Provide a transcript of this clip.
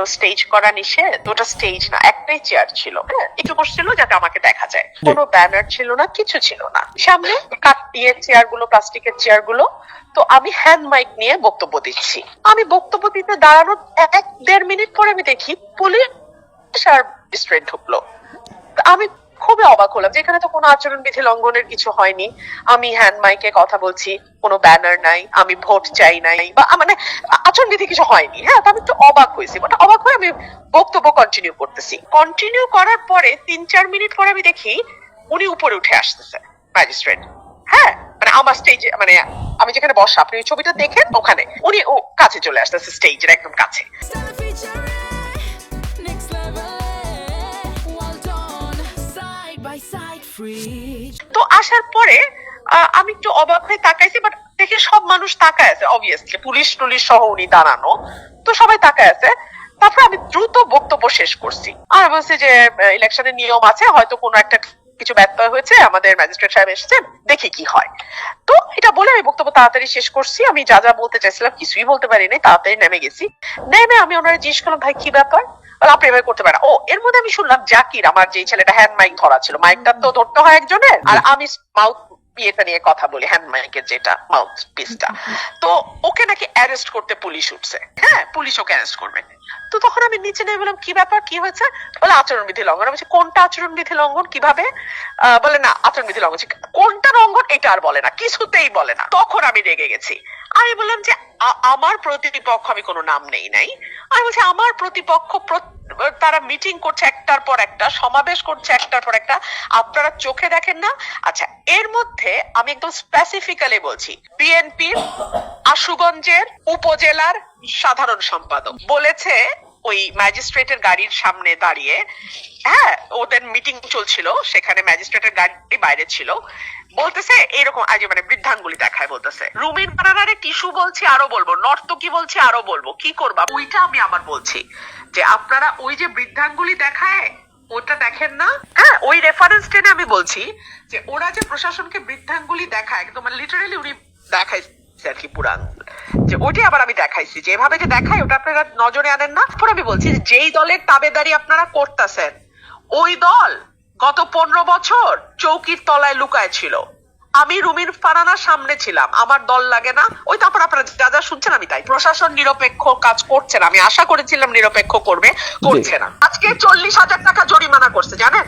তো স্টেজ করা নিষেধ, ওটা স্টেজ না, একটাই চেয়ার ছিল, হ্যাঁ, একটু বসছিল যাতে আমাকে দেখা যায়, কোনো ব্যানার ছিল না, কিছু ছিল না, সামনে কাঠের চেয়ার গুলো, প্লাস্টিকের চেয়ার গুলো। তো আমি হ্যান্ড মাইক নিয়ে বক্তব্য দিচ্ছি। আমি বক্তব্য দিতে দাঁড়ানোর 1-1.5 মিনিট পরে আমি দেখি পুলিশ আর রেস্টুরেন্ট ঢুকলো। আমি খুবই অবাক হলাম যে এখানে তো কোনো আচরণবিধি লঙ্ঘনের কিছু হয়নি। আমি হ্যান্ড মাইকে কথা বলছি, কোনো ব্যানার নাই, আমি ভোট চাই নাই, বা মানে আচরণবিধি কিছু হয়নি। হ্যাঁ, তো আমি একটু অবাক হয়েছি, বাট অবাক হয়ে আমি বক্তব্য কন্টিনিউ করতেছি। কন্টিনিউ করার পরে 3-4 মিনিট পরে আমি দেখি উনি উপরে উঠে আসতেছে, ম্যাজিস্ট্রেট। হ্যাঁ, মানে আমার স্টেজে, মানে আমি যেখানে বসা, আপনি ওই ছবিটা দেখেন, ওখানে উনি কাছে চলে আসতেছে, স্টেজের একদম কাছে। তো আসার পরে আমি একটু অবাক হয়ে তাকাইছি, বাট দেখে সব মানুষ তাকায় আছে, অবভিয়াসলি পুলিশ টুলিশ সহ উনি দাঁড়ানো, তো সবাই তাকায় আছে। তারপর আমি দ্রুত বক্তব্য শেষ করছি আর বলছি যে ইলেকশনের নিয়ম আছে, হয়তো কোনো একটা কিছু ব্যত্যয় হয়েছে, আমাদের ম্যাজিস্ট্রেট সাহেব এসেছেন, দেখি কি হয়। তো এটা বলে আমি বক্তব্য তাড়াতাড়ি শেষ করছি। আমি যা যা বলতে চাইছিলাম কিছুই বলতে পারিনি, তাড়াতাড়ি নেমে গেছি। নেমে আমি ওনারা জিজ্ঞেস করলাম, ভাই কি ব্যাপার? আপনি এভাবে করতে পারেন। ও, এর মধ্যে আমি শুনলাম জাকির, আমার যে ছেলেটা হ্যান্ড মাইক ধরা ছিল, মাইকটা তো ধরতে হয় একজনের, আর আমি মাউথ ইয়েটা নিয়ে কথা বলি, হ্যান্ড মাইকের যেটা মাউথ পিসটা, তো ওকে নাকি অ্যারেস্ট করতে পুলিশ উঠছে। হ্যাঁ, পুলিশ ওকে অ্যারেস্ট করবে। তো তখন আমি নিচে নেমে বললাম, কি ব্যাপার, কি হয়েছে? বলে আচরণবিধি লঙ্ঘন। আমি বলছি, কোনটা আচরণবিধি লঙ্ঘন, কিভাবে? বলে না, আচরণবিধি লঙ্ঘন। কোনটা লঙ্ঘন এটা আর বলে না, কিছুতেই বলে না। তখন আমি রেগে গেছি। আমি বললাম যে আমার প্রতিপক্ষ, আমি কোনো নাম নেই নাই, আমি বলছি আমার প্রতিপক্ষ, তারা মিটিং করছে একটার পর একটা, সমাবেশ করছে একটার পর একটা, আপনারা চোখে দেখেন না? আচ্ছা, এর মধ্যে আমি একদম স্পেসিফিক্যালি বলছি, বিএনপির আশুগঞ্জের উপজেলার সাধারণ সম্পাদক বলেছে ওই ম্যাজিস্ট্রেটের গাড়ির সামনে দাঁড়িয়ে, হ্যাঁ, ওদের মিটিং চলছিল, সেখানে ম্যাজিস্ট্রেটের গাড়ি বাইরে ছিল, বলতেছে এরকম, আজ মানে বৃদ্ধাঙ্গুলি দেখায়, বলতেছে রুমিন বানানারে টিস্যু বলছি আরো বলবো, নর্তকী বলছি আরো বলবো, কি করবা? ওইটা আমি আবার বলছি যে আপনারা ওই যে বৃদ্ধাঙ্গুলি দেখায় ওটা দেখেন না। হ্যাঁ, ওই রেফারেন্স টেনে আমি বলছি যে ওরা যে প্রশাসনকে বৃদ্ধাঙ্গুলি দেখায়, একদম লিটারালি উনি দেখাইছে আর কি পুরা আঙ্গুল, যে ওইটাই আবার আমি দেখাইছি যে এভাবে যে দেখায়, ওটা আপনারা নজরে আনেন না। পরে আমি বলছি যেই দলের তাবেদারি আপনারা করতেছেন, ওই দল গত 15 বছর চৌকির তলায় লুকায় ছিল। আমি রুমিন ফারানার সামনে ছিলাম, আমার দল লাগে না। ওই তারপর আপনারা যা যা শুনছেন আমি তাই। প্রশাসন নিরপেক্ষ কাজ করছে না, আমি আশা করেছিলাম নিরপেক্ষ করবে, করছে না। আজকে 40,000 টাকা জরিমানা করছে, জানেন?